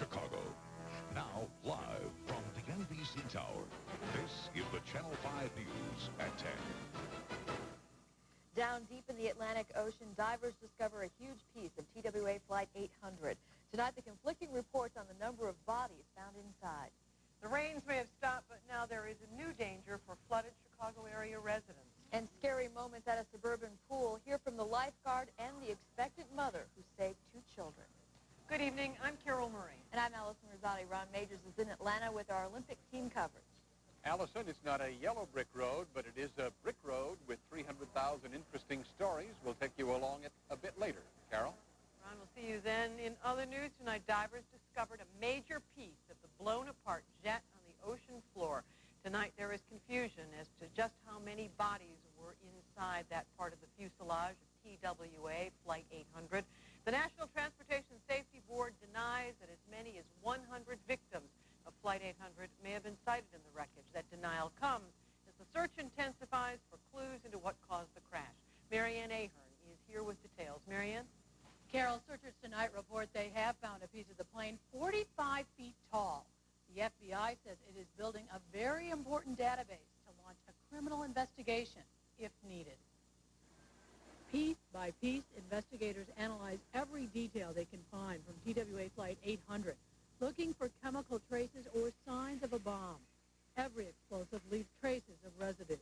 Chicago. Now, live from the NBC Tower, this is the Channel 5 News at 10. Down deep in the Atlantic Ocean, divers discover a huge piece of TWA Flight 800. Tonight, the conflicting reports on the number of bodies found inside. The rains may have stopped, but now there is a new danger for flooded Chicago area residents. And scary moments at a suburban pool. Hear from the lifeguard and the expectant mother who saved 2 children. Good evening. I'm Carol Murray. And I'm Allison Rosati. Ron Majors is in Atlanta with our Olympic team coverage. Allison, it's not a yellow brick road, but it is a brick road with 300,000 interesting stories. We'll take you along it a bit later. Carol? Ron, we'll see you then. In other news tonight, divers discovered a major piece of the blown-apart jet on the ocean floor. Tonight, there is confusion as to just how many bodies were inside that part of the fuselage of TWA Flight 800. The National Transportation Safety Board denies that as many as 100 victims of Flight 800 may have been sighted in the wreckage. That denial comes as the search intensifies for clues into what caused the crash. Marianne Ahern is here with details. Marianne? Carol, searchers tonight report they have found a piece of the plane 45 feet tall. The FBI says it is building a very important database to launch a criminal investigation if needed. Piece by piece, investigators analyze every detail they can find from TWA Flight 800, looking for chemical traces or signs of a bomb. Every explosive leaves traces of residue.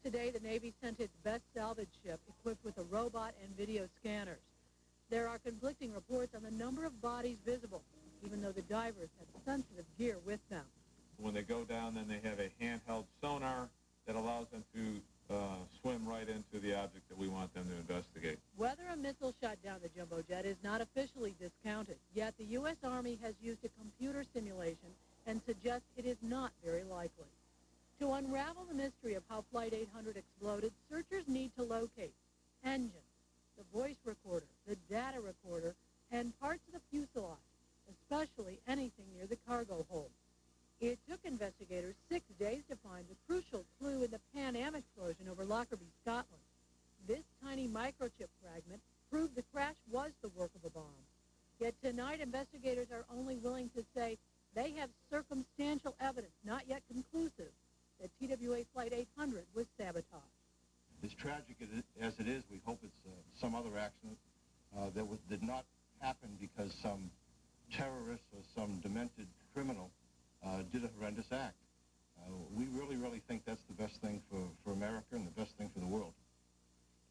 Today, the Navy sent its best salvage ship equipped with a robot and video scanners. There are conflicting reports on the number of bodies visible, even though the divers had sensitive gear with them. When they go down, then they have a handheld sonar that allows them to swim right into the object that we want them to investigate. Whether a missile shot down the jumbo jet is not officially discounted, yet the U.S. Army has used a computer simulation and suggests it is not very likely. To unravel the mystery of how Flight 800 exploded, searchers need to locate engines, the voice recorder, the data recorder, and parts of the fuselage, especially anything near the cargo hold. It took investigators 6 days to find the crucial clue in the Pan Am explosion over Lockerbie, Scotland. This tiny microchip fragment proved the crash was the work of a bomb. Yet tonight, investigators are only willing to say they have circumstantial evidence, not yet conclusive, that TWA Flight 800 was sabotaged. As tragic as it is, we hope it's some other accident that did not happen because some terrorist or some demented criminal did a horrendous act. We really think that's the best thing for America and the best thing for the world.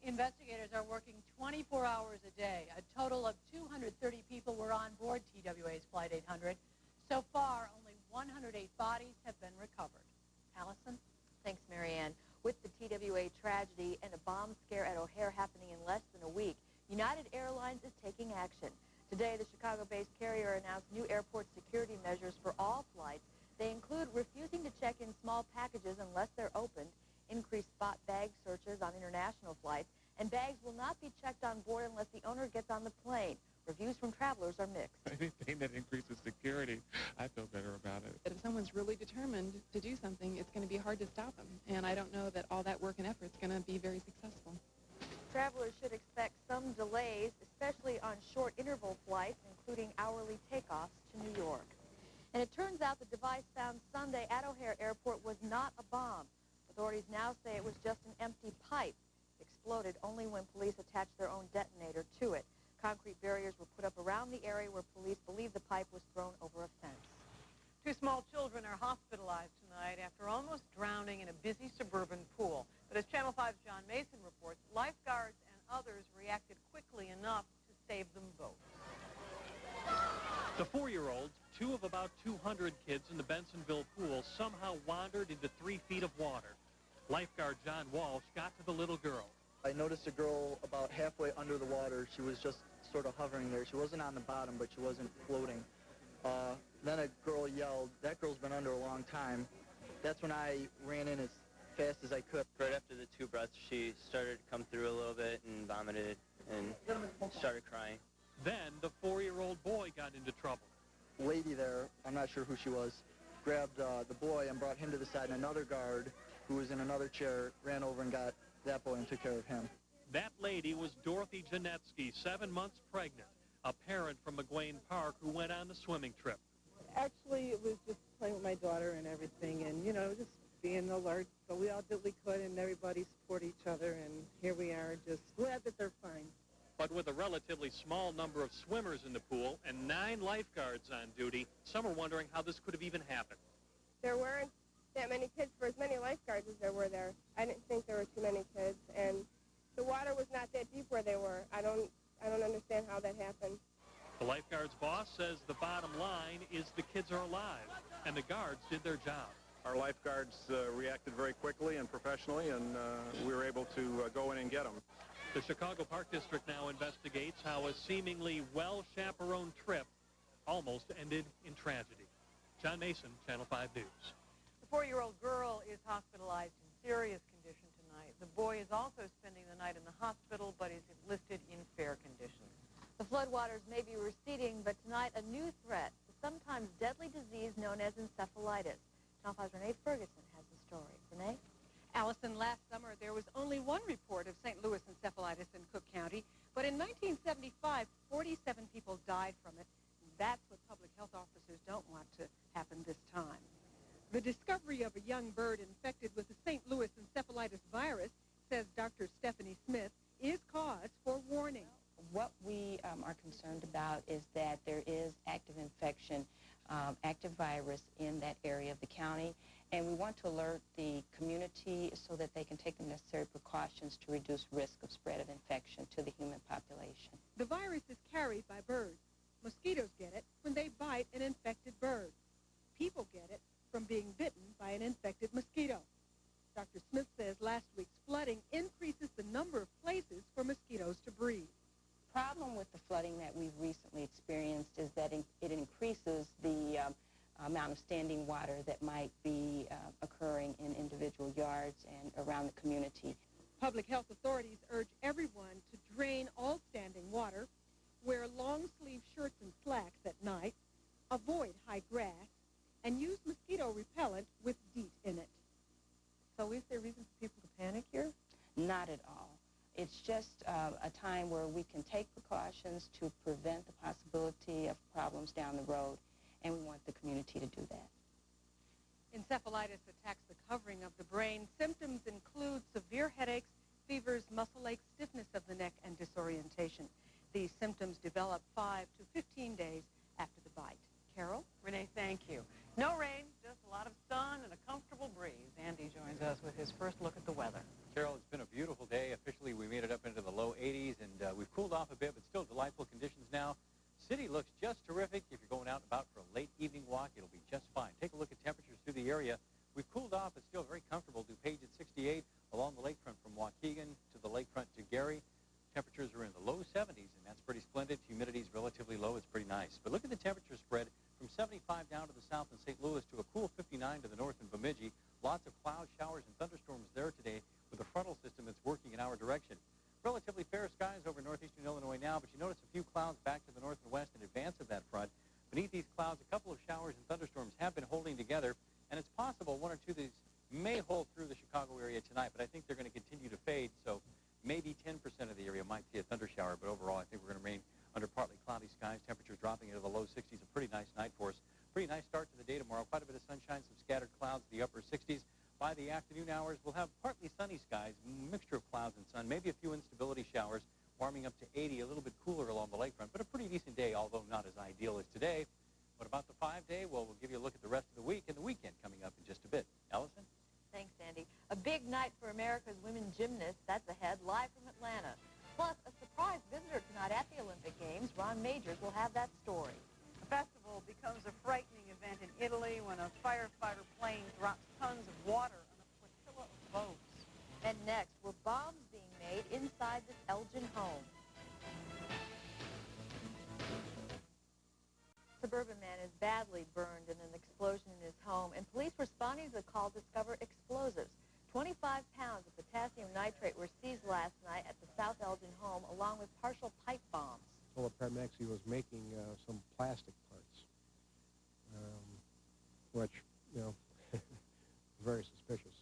Investigators are working 24 hours a day. A total of 230 people were on board TWA's Flight 800. So far, only 108 bodies have been recovered. Allison? Thanks, Marianne. With the TWA tragedy and a bomb scare at O'Hare happening in less than a week, United Airlines is taking action. Today, the Chicago-based carrier announced new airport security measures for all flights. They include refusing to check in small packages unless they're opened, increased spot bag searches on international flights, and bags will not be checked on board unless the owner gets on the plane. Reviews from travelers are mixed. Anything that increases security, I feel better about it. If someone's really determined to do something, it's going to be hard to stop them. And I don't know that all that work and effort is going to be very successful. Travelers should expect some delays, especially on short interval flights, including hourly takeoffs to New York. And it turns out the device found Sunday at O'Hare Airport was not a bomb. Authorities now say it was just an empty pipe. It exploded only when police attached their own detonator to it. Concrete barriers were put up around the area where police believe the pipe was thrown over a fence. 2 small children are hospitalized tonight after almost drowning in a busy suburban pool. But as Channel 5's John Mason reports, lifeguards and others reacted quickly enough to save them both. The 4-year-olds, 2 of about 200 kids in the Bensonville pool, somehow wandered into 3 feet of water. Lifeguard John Walsh got to the little girl. I noticed a girl about halfway under the water. She was just sort of hovering there. She wasn't on the bottom, but she wasn't floating. Then a girl yelled. That girl's been under a long time. That's when I ran in as fast as I could. Right after the 2 breaths, she started to come through a little bit and vomited and started crying. Then the 4-year-old boy got into trouble. Lady there, I'm not sure who she was, grabbed the boy and brought him to the side, and another guard who was in another chair ran over and got that boy and took care of him. That lady was Dorothy Janetsky, 7 months pregnant. a parent from McGuane Park who went on the swimming trip. Actually, it was just playing with my daughter and everything, and, you know, just being alert. So we all did what we could, and everybody support each other, and here we are, just glad that they're fine. But with a relatively small number of swimmers in the pool and 9 lifeguards on duty, some are wondering how this could have even happened. There weren't that many kids for as many lifeguards as there were there. I didn't think there were too many kids, and the water was not that deep where they were. I don't understand how that happened. The lifeguard's boss says the bottom line is the kids are alive, and the guards did their job. Our lifeguards reacted very quickly and professionally, and we were able to go in and get them. The Chicago Park District now investigates how a seemingly well-chaperoned trip almost ended in tragedy. John Mason, Channel 5 News. The 4-year-old girl is hospitalized in serious condition tonight. The boy is also spending the night in the hospital, but is listed in fair condition. The floodwaters may be receding, but tonight a new threat, the sometimes deadly disease known as encephalitis. Channel 5's Renee Ferguson has the story. Renee? Allison, last summer there was only one report of St. Louis encephalitis in Cook County, but in 1975, 47 people died from it. That's what public health officers don't want to happen this time. The discovery of a young bird infected with the St. Louis encephalitis virus, says Dr. Stephanie Smith, is cause for warning. What we are concerned about is that there is active infection, active virus in that area of the county, and we want to alert the community so that they can take the necessary precautions to reduce risk of spread of infection to the human population. The virus is carried by birds. Mosquitoes get it when they bite an infected bird. People get it from being bitten by an infected mosquito. Dr. Smith says last week's flooding increases the number of places for mosquitoes to breed. The problem with the flooding that we've recently experienced is that it increases the amount of standing water that might be occurring in individual yards and around the community. Public health authorities urge everyone to drain all standing water, wear long-sleeve shirts and slacks at night, avoid high grass, and use mosquito repellent with DEET in it. So is there reason for people to panic here? Not at all. It's just a time where we can take precautions to prevent the possibility of problems down the road, and we want the community to do that. Encephalitis attacks the covering of the brain. Symptoms include severe headaches, fevers, muscle aches, stiffness of the neck, and disorientation. These symptoms develop 5 to 15 days after the bite. Carol? Renee, thank you. No rain, just a lot of sun and a comfortable breeze. Andy joins us with his first look at the weather. Carol, it's been a beautiful day. Officially, we made it up into the low 80s, and we've cooled off a bit, but still delightful conditions now. City looks just terrific. If you're going out and about for a late evening walk, it'll be just fine. Take a look at temperatures through the area. We've cooled off. It's still very comfortable. DuPage at 68 along the lakefront from Waukegan to the lakefront to Gary. Temperatures are in the low 70s, and that's pretty splendid. Humidity is relatively low. It's pretty nice. But look at the temperature spread from 75 down to the south in St. Louis to a cool 59 to the north in Bemidji. Lots of cloud showers and thunderstorms there today with a frontal system that's working in our direction. Relatively fair skies over northeastern Illinois now, but you notice a few clouds back to the north and west in advance of that front. Beneath these clouds, a couple of showers and thunderstorms have been holding together, and it's possible one or two of these may hold through the Chicago area tonight, but I think they're going to continue to fade, so maybe 10% of the area might see a thunder shower, but overall I think we're going to remain under partly cloudy skies, temperatures dropping into the low 60s, a pretty nice night for us. Pretty nice start to the day tomorrow, quite a bit of sunshine, some scattered clouds, the upper 60s. By the afternoon hours, we'll have partly sunny skies, mixture of clouds and sun, maybe a few instability showers, warming up to 80, a little bit cooler along the lakefront, but a pretty decent day, although not as ideal as today. What about the 5-day? Well, we'll give you a look at the rest of the week and the weekend coming up in just a bit. Allison? Thanks, Andy. A big night for America's women gymnasts. That's ahead, live from Atlanta. Plus, a surprise visitor tonight at the Olympic Games. Ron Majors will have that story. The festival becomes a frightening event in Italy when a firefighter plane drops tons of water on a flotilla of boats. And next, were bombs being made inside this Elgin home? Suburban man is badly burned in an explosion in his home, and police responding to the call discover explosives. 25 pounds of potassium nitrate were seized last night at the South Elgin home, along with partial pipe bombs. Well, the paramedics, he was making some plastic parts, which, you know, very suspicious.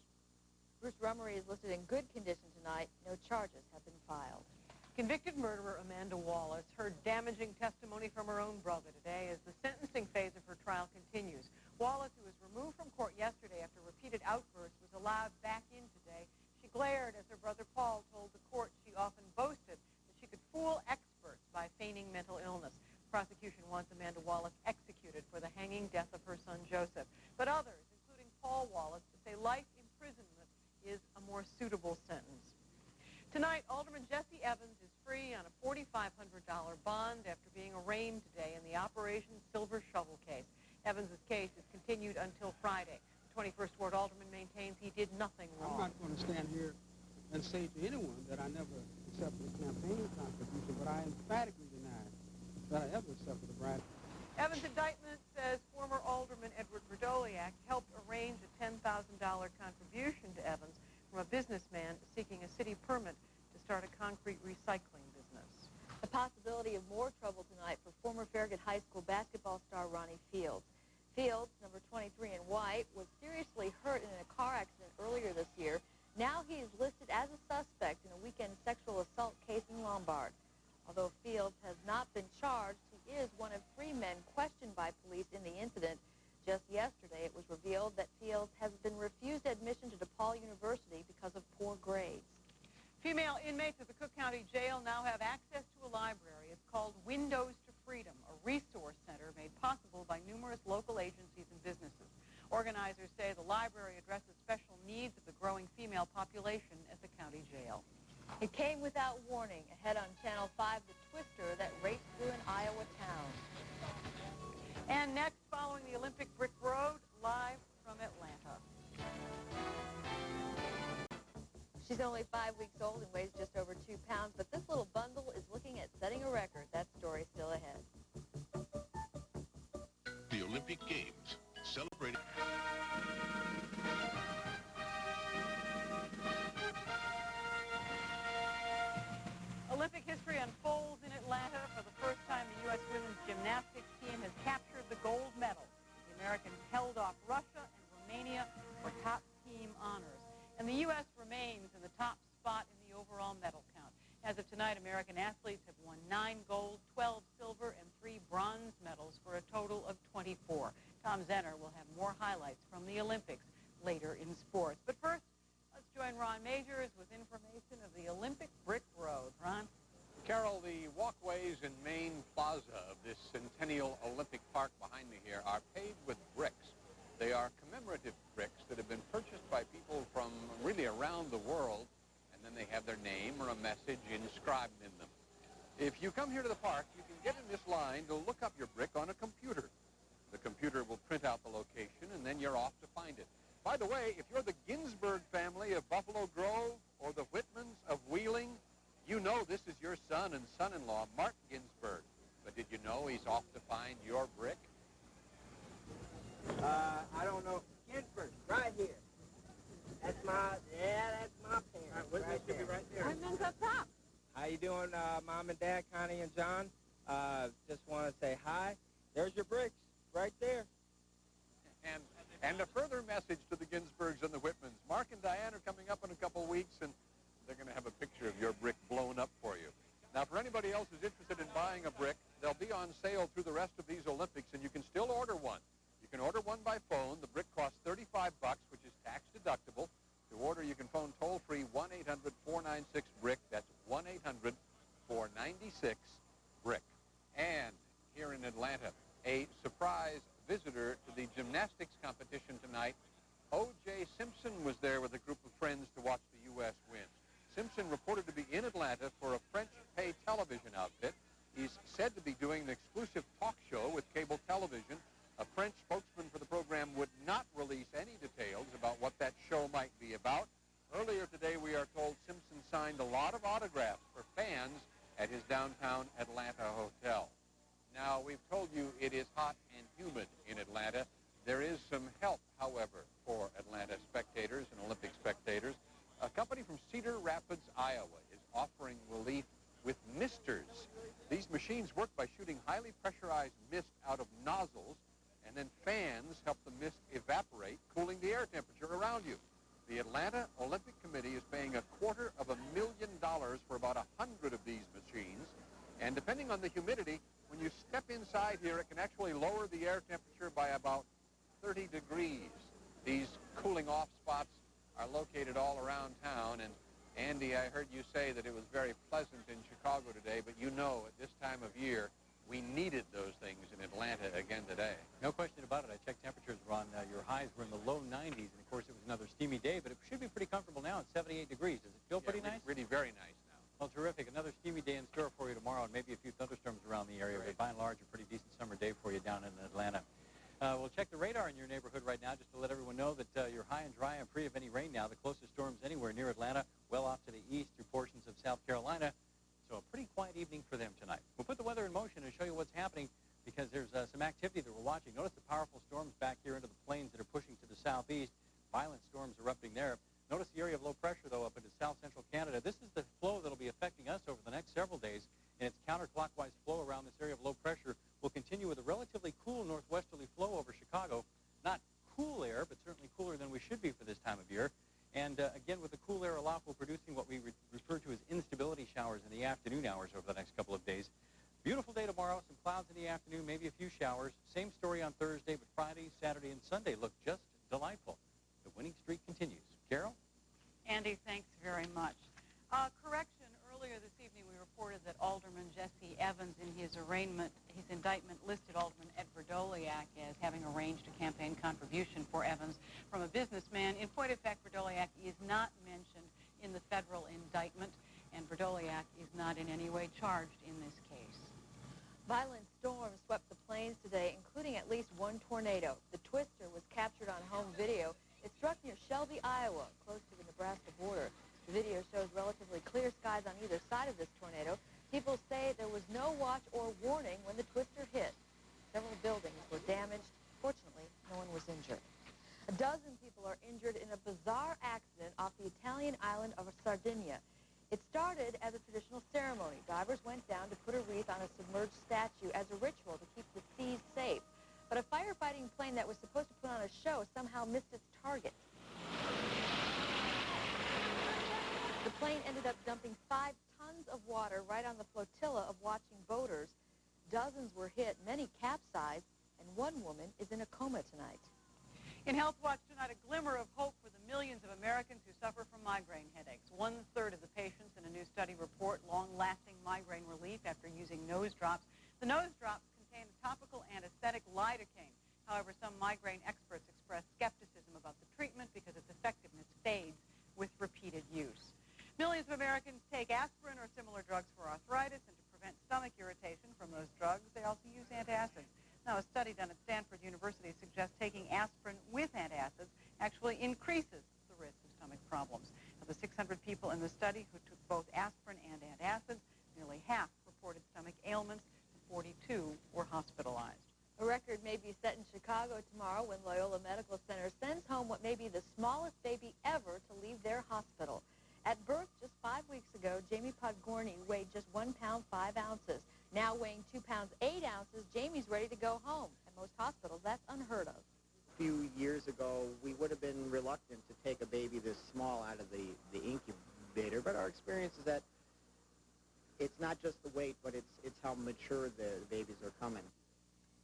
Bruce Rummery is listed in good condition tonight. No charges have been filed. Convicted murderer Amanda Wallace heard damaging testimony from her own brother today as the sentencing phase of her trial continues. Wallace, who was removed from court yesterday after repeated outbursts, was allowed back in today. She glared as her brother Paul told the court she often boasted that she could fool experts by feigning mental illness. The prosecution wants Amanda Wallace executed for the hanging death of her son Joseph. But others, including Paul Wallace, say life imprisonment is a more suitable sentence. Tonight, Alderman Jesse Evans is free on a $4,500 bond after being arraigned today in the Operation Silver Shovel case. Evans' case is continued until Friday. The 21st Ward Alderman maintains he did nothing wrong. I'm not going to stand here and say to anyone that I never accepted a campaign contribution, but I emphatically deny that I ever accepted a bribe. Evans' indictment says former Alderman Edward Verdoliak helped arrange a $10,000 contribution to Evans from a businessman seeking a city permit to start a concrete recycling business. The possibility of more trouble tonight for former Farragut High School basketball star Ronnie Fields. Fields, number 23 in white, was seriously hurt in a car accident earlier this year. Now he is listed as a suspect in a weekend sexual assault case in Lombard. Although Fields has not been charged, he is one of 3 men questioned by police in the incident. Just yesterday, it was revealed that Fields has been refused admission to DePaul University because of poor grades. Female inmates at the Cook County Jail now have access to a library. It's called Windows to Freedom, a resource center made possible by numerous local agencies and businesses. Organizers say the library addresses special needs of the growing female population at the county jail. It came without warning. Ahead on Channel 5, the twister that raced through an Iowa town. And next, following the Olympic Brick Road, live from Atlanta. She's only 5 weeks old and weighs just over 2 pounds, but this little bundle is looking at setting a record. That story still ahead. The Olympic Games, celebrating... Olympic history unfolds in Atlanta. For the first time, the U.S. women's gymnastics team has captured the gold medal. The Americans held off Russia and Romania for top team honors. And the U.S. remains in the top spot in the overall medal count. As of tonight, American athletes have won 9 gold, 12 silver, and 3 bronze medals for a total of 24. Tom Zenner will have more highlights from the Olympics later in sports. But first, let's join Ron Majors with information of the Olympic Brick Road. Ron? Carol, the walkways in Main Plaza of this Centennial Olympic Park behind me here are paved with bricks. They are commemorative bricks that have been purchased by people from really around the world, and then they have their name or a message inscribed in them. If you come here to the park, you can get in this line to look up your brick on a computer. The computer will print out the location, and then you're off to find it. By the way, if you're the Ginsburg family of Buffalo Grove or the Whitmans of Wheeling, you know this is your son and son-in-law, Mark Ginsburg. But did you know he's off to find your brick? I don't know. Ginsburg, right here. That's my parents. Right should be right there. Whitman's up top. How you doing, Mom and Dad, Connie and John? Just want to say hi. There's your bricks, right there. And a further message to the Ginsburgs and the Whitmans. Mark and Diane are coming up in a couple of weeks, and they're going to have a picture of your brick blown up for you. Now, for anybody else who's interested in buying a brick, they'll be on sale through the rest of these Olympics, and you can still order one. You can order one by phone. The brick costs $35, which is tax deductible. To order, you can phone toll-free 1-800-496-BRICK. That's 1-800-496-BRICK. And here in Atlanta, a surprise visitor to the gymnastics competition tonight. O.J. Simpson was there with a group of friends to watch the U.S. win. Simpson reported to be in Atlanta for a French pay television outfit. He's said to be doing an exclusive talk show with cable television. A French spokesman for the program would not release any details about what that show might be about. Earlier today, we are told Simpson signed a lot of autographs for fans at his downtown Atlanta hotel. Now, we've told you it is hot and humid in Atlanta. There is some help, however, for Atlanta spectators and Olympic spectators. A company from Cedar Rapids, Iowa, is offering relief with misters. These machines work by shooting highly pressurized mist out of nozzles, and then fans help the mist evaporate, cooling the air temperature around you. The Atlanta Olympic Committee is paying $250,000 for about 100 of these machines. And depending on the humidity, when you step inside here, it can actually lower the air temperature by about 30 degrees. These cooling off spots are located all around town. And Andy, I heard you say that it was very pleasant in Chicago today, but you know at this time of year, we needed those things in Atlanta again today. No question about it. I checked temperatures were on your highs were in the low 90s, and of course it was another steamy day, but it should be pretty comfortable now at 78 degrees. Does it feel pretty nice? Really very nice now. Well, terrific. Another steamy day in store for you tomorrow, and maybe a few thunderstorms around the area, but by and large, a pretty decent summer day for you down in Atlanta. We'll check the radar in your neighborhood right now just to let everyone know that you're high and dry and free of any rain now. The closest storms anywhere near Atlanta, well off to the east through portions of South Carolina. So a pretty quiet evening for them tonight. We'll put the weather in motion and show you what's happening because there's some activity that we're watching. Notice the powerful storms back here into the plains that are pushing to the southeast. Violent storms erupting there. Notice the area of low pressure, though, up into south central Canada. This is the flow that will be affecting us over the next several days, and its counterclockwise flow around this area of low pressure will continue with a relatively cool northwesterly flow over Chicago. Not cool air, but certainly cooler than we should be for this time of year. And again, with the cool air aloft, we're producing what we refer to as instability showers in the afternoon hours over the next couple of days. Beautiful day tomorrow, some clouds in the afternoon, maybe a few showers. Same story on Thursday, but Friday, Saturday, and Sunday look just delightful. The winning streak continues. Carol? Andy, thanks very much. Correction, earlier this evening we reported that Alderman Jesse Evans in his indictment listed Alderman Ed Verdoliak as having arranged a campaign contribution for Evans from a businessman. In point of fact, Verdoliak is not mentioned in the federal indictment, and Verdoliak is not in any way charged in this case. Violent storms swept the plains today, including at least one tornado. The twister was captured on home video. It struck near Shelby, Iowa, close to the Nebraska border. The video shows relatively clear skies on either side of this tornado. People say there was no watch or warning when the twister hit. Several buildings were damaged. Fortunately, no one was injured. A dozen people are injured in a bizarre accident off the Italian island of Sardinia. It started as a traditional ceremony. Divers went down to put a wreath on a submerged statue as a ritual to keep the seas safe. But a firefighting plane that was supposed to put on a show somehow missed its target. The plane ended up dumping 5 tons of water right on the flotilla of watching boaters. Dozens were hit, many capsized, and one woman is in a coma tonight. In Health Watch tonight, a glimmer of hope for the millions of Americans who suffer from migraine headaches. 1/3 of the patients in a new study report long-lasting migraine relief after using nose drops. The nose drops contain a topical anesthetic lidocaine. However, some migraine experts express skepticism about the treatment because its effectiveness fades with repeated use. Millions of Americans take aspirin or similar drugs for arthritis, and to prevent stomach irritation from those drugs, they also use antacids. Now, a study done at Stanford University suggests taking aspirin with antacids actually increases the risk of stomach problems. Of the 600 people in the study who took both aspirin and antacids, nearly half reported stomach ailments, and 42 were hospitalized. A record may be set in Chicago tomorrow when Loyola Medical Center sends home what may be the smallest baby ever to leave their hospital. At birth just 5 weeks ago, Jamie Podgorny weighed just 1 pound 5 ounces. Now weighing 2 pounds 8 ounces, Jamie's ready to go home. At most hospitals, that's unheard of. A few years ago, we would have been reluctant to take a baby this small out of the incubator, but our experience is that it's not just the weight, but it's how mature the babies are coming.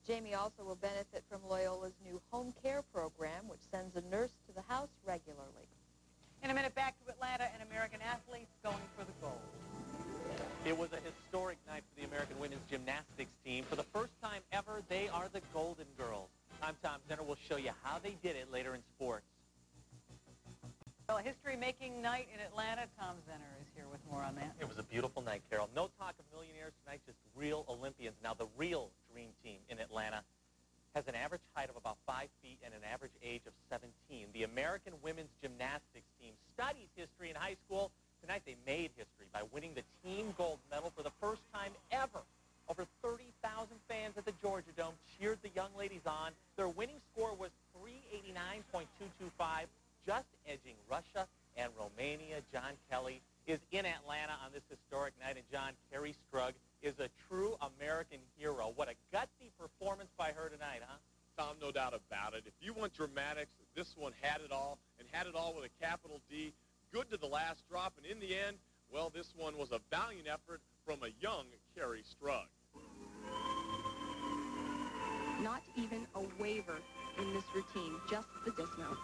Jamie also will benefit from Loyola's new home care program, which sends a nurse to the house regularly. In a minute, back to Atlanta and American athletes going for the gold. It was a historic night for the American women's gymnastics team. For the first time ever, they are the Golden Girls. I'm Tom Zenner. We'll show you how they did it later in sports. Well, a history-making night in Atlanta. Tom Zenner is here with more on that. It was a beautiful night, Carol. No talk of millionaires tonight, just real Olympians. Now, the real dream team in Atlanta has an average height of about 5 feet and an average age of 17. The American women's gymnastics team studies history in high school. Tonight they made history by winning the team gold medal for the first time ever. Over 30,000 fans at the Georgia Dome cheered the young ladies on. Their winning score was 389.225, just edging Russia and Romania. John Kelly is in Atlanta on this historic night, and John, Carrie Strug is a true American hero. What a gutsy performance by her tonight, huh? Tom, no doubt about it. If you want dramatics, this one had it all and had it all with a capital D, good to the last drop, and in the end, well, this one was a valiant effort from a young Carrie Strug. Not even a waiver in this routine, just the dismount.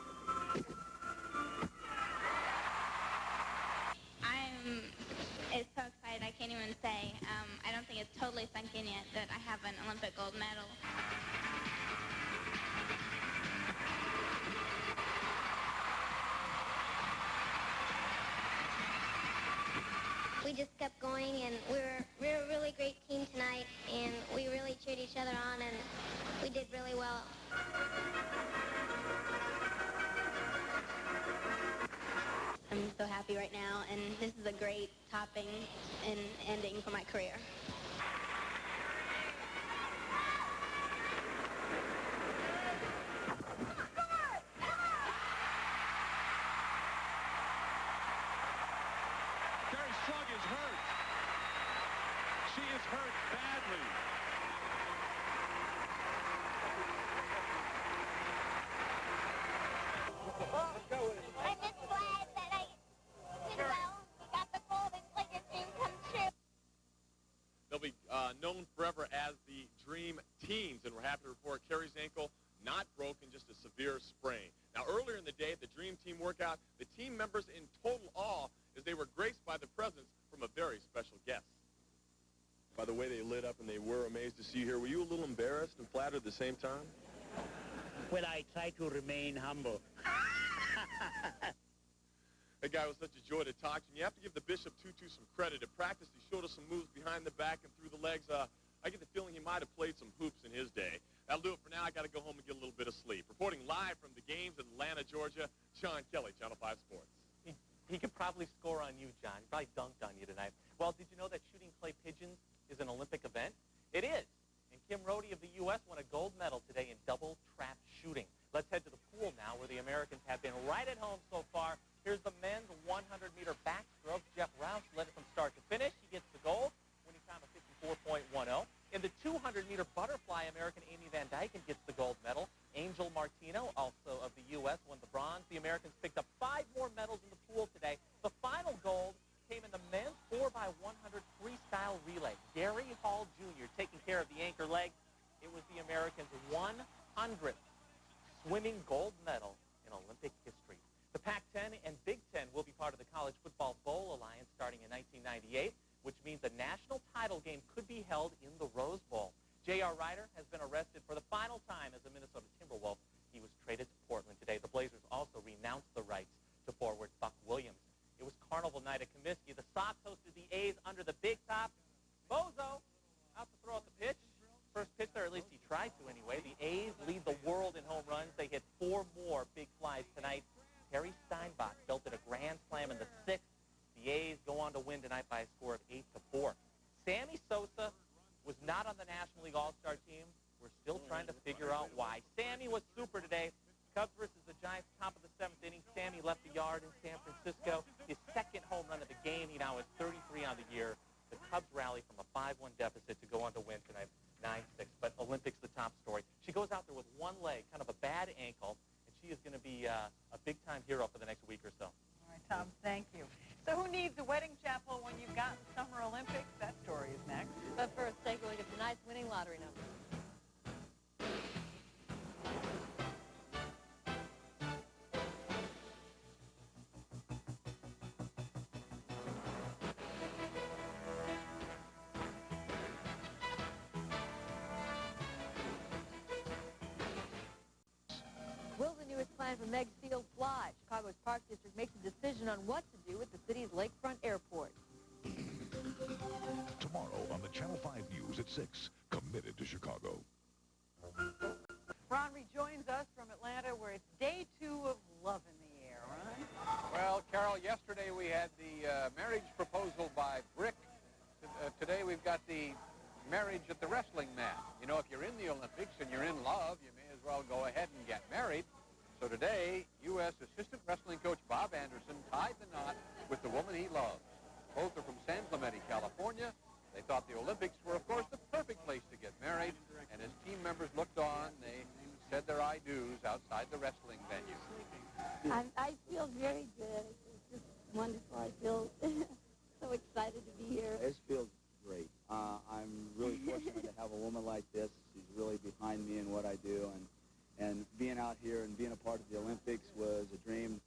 It's so excited I can't even say. I don't think it's totally sunk in yet that I have an Olympic gold medal. We just kept going, and we were a really great team tonight, and we really cheered each other on, and we did really well. I'm so happy right now, and this is a great topping and ending for my career. Carrie Strug is hurt. She is hurt badly. I'm just glad that I did well. We got the gold and let your dream come true. They'll be known forever as the Dream Teams, and we're happy to report Carrie's ankle not broken, just a severe sprain. Now, earlier in the day at the Dream Team workout, the team members in total awe as they were graced by the presence from a very special guest. By the way they lit up, and they were amazed to see you here. Were you a little embarrassed and flattered at the same time? Well, I try to remain humble. That guy was such a joy to talk to. And you have to give the Bishop Tutu some credit. At practice, he showed us some moves behind the back and through the legs. I get the feeling he might have played some hoops in his day. That'll do it for now. I got to go home and get a little bit of sleep. Reporting live from the games in Atlanta, Georgia, Sean Kelly, Channel 5 Sports. He could probably score on you, John. He probably dunked on you tonight. Well, did you know that shooting clay pigeons is an Olympic event? It is. And Kim Rohde of the U.S. won a gold medal today in double trap shooting. Let's head to the pool now, where the Americans have been right at home so far. Here's the men's 100-meter backstroke. Jeff Rouse led it from start to finish. He gets the gold, winning time of 54.10. In the 200-meter butterfly, American Amy Van Dyken gets the gold medal. Angel Martino, also of the U.S., won the bronze. The Americans picked up 5 more medals in the pool today. The final gold came in the men's 4x100 freestyle relay. Gary Hall Jr. taking care of the anchor leg. It was the Americans' 100th swimming gold medal in Olympic history. The Pac-10 and Big Ten will be part of the College Football Bowl Alliance starting in 1998, which means the national title game could be held in the Rose Bowl. J.R. Ryder has been arrested for the final time as a Minnesota Timberwolf. He was traded to Portland today. The Blazers also renounced the rights to forward Buck Williams. It was Carnival night at Comiskey. The Sox hosted the A's under the big top. Bozo out to throw out the pitch. First pitch there, at least he tried to anyway. The A's lead the world in home runs. They hit 4 more big flies tonight. Terry Steinbach belted a grand slam in the 6th. The A's go on to win tonight by a score of 8-4. Sammy Sosa was not on the National League All-Star team. We're still trying to figure out why. Sammy was super today. Cubs versus the Giants, top of the 7th inning. Sammy left the yard in San Francisco. His 2nd home run of the game. He now has 33 on the year. The Cubs rally from a 5-1 deficit to go on to win tonight, 9-6. But Olympics, the top story. She goes out there with one leg, kind of a bad ankle, and she is going to be a big-time hero for the next week or so. All right, Tom, thank you. So who needs a wedding chapel when you've got the Summer Olympics? That story is next. But first, take a look at tonight's winning lottery numbers. Will the newest plan for Meg Steele fly? Chicago's Park District makes a decision on what to do with the city's lakefront airport. Tomorrow on the Channel 5 News at 6, committed to Chicago. Ron rejoins us from Atlanta, where it's day 2 of Love in the Air, right? Well, Carol, yesterday we had the marriage proposal by Brick. Today we've got the marriage at the wrestling mat. You know, if you're in the Olympics and you're in love, you may as well go ahead and get married. So today, U.S. Assistant Wrestling Coach Bob Anderson tied the knot with the woman he loves. Both are from San Clemente, California. They thought the Olympics were, of course, the perfect place to get married. And as team members looked on, they said their I-dos outside the wrestling venue. I feel very good. It's just wonderful. I feel so excited to be here. This feels great. I'm really fortunate to have a woman like this. She's really behind me in what I do, and being out here and being a part of the Olympics was a dream.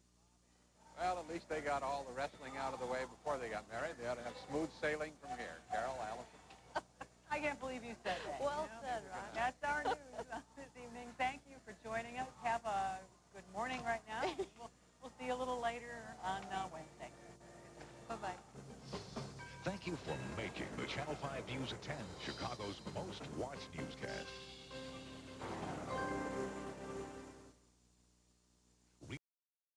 Well, at least they got all the wrestling out of the way before they got married. They ought to have smooth sailing from here. Carol, Allison. I can't believe you said that. Well said, Ron. That's our news this evening. Thank you for joining us. Have a good morning right now. We'll see you a little later on Wednesday. Bye-bye. Thank you for making the Channel 5 News at 10 Chicago's most watched newscast.